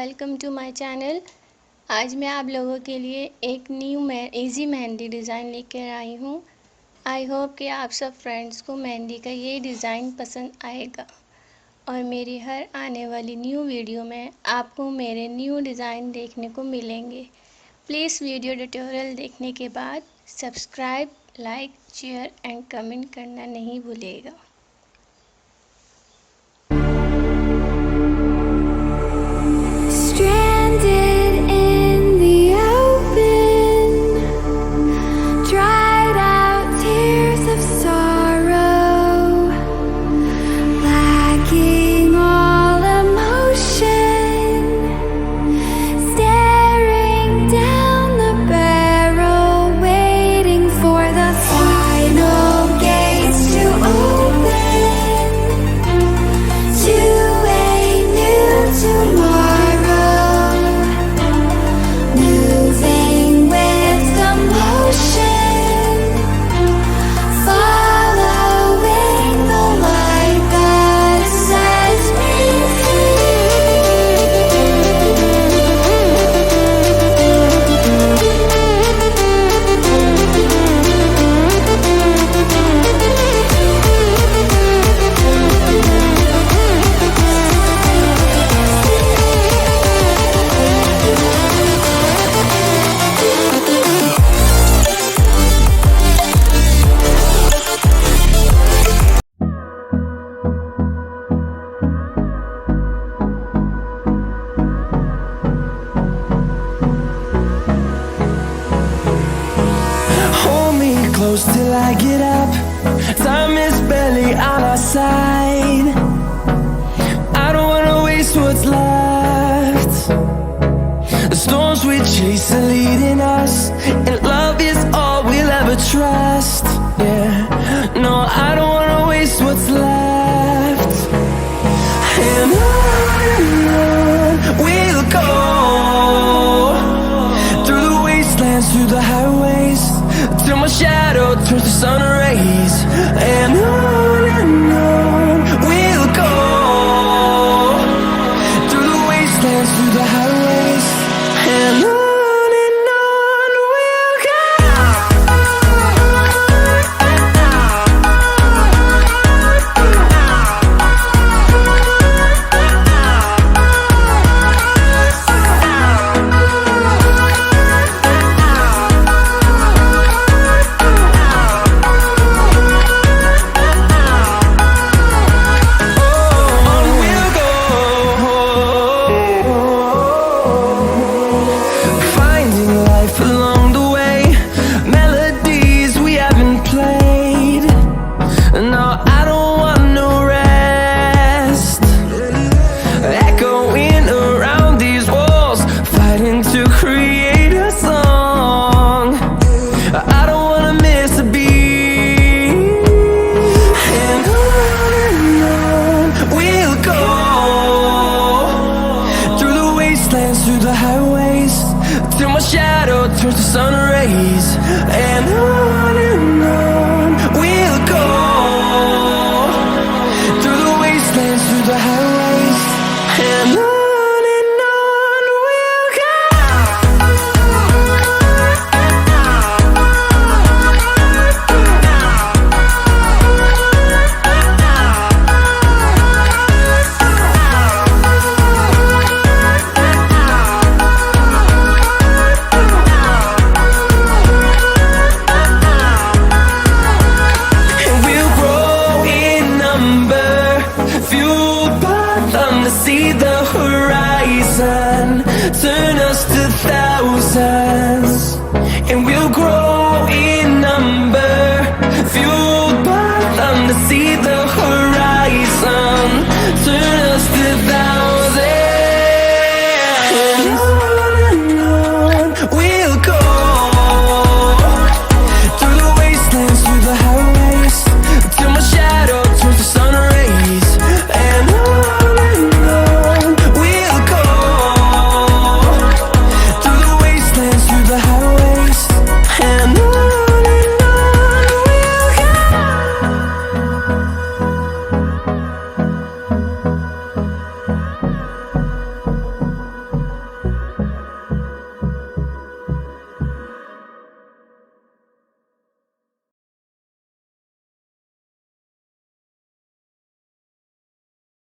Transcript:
Welcome to my channel. आज मैं आप लोगों के लिए एक न्यू इजी मेहंदी डिज़ाइन लेकर आई हूँ। आई होप कि आप सब फ्रेंड्स को मेहंदी का ये डिज़ाइन पसंद आएगा और मेरी हर आने वाली न्यू वीडियो में आपको मेरे न्यू डिज़ाइन देखने को मिलेंगे। प्लीज़ वीडियो ट्यूटोरियल देखने के बाद subscribe, like, share and comment करना नहीं भूलिएगा। Close till I get up. Time is barely on our side. I don't wanna waste what's left. The storms we chase are leading us, and love is all we'll ever trust. Yeah, no, I don't wanna waste what's left. And on we'll go, through the wastelands, through the highways, till my shadow turns to sun rays. And on we'll go, through the wastelands, through the highways, and on we'll go. Through the highways, till my shadow turns to sun rays. And on we'll go, through the wastelands, through the highways, and on we'll go. See the horizon turn us to thousands, and we'll grow in number, fueled by them to see the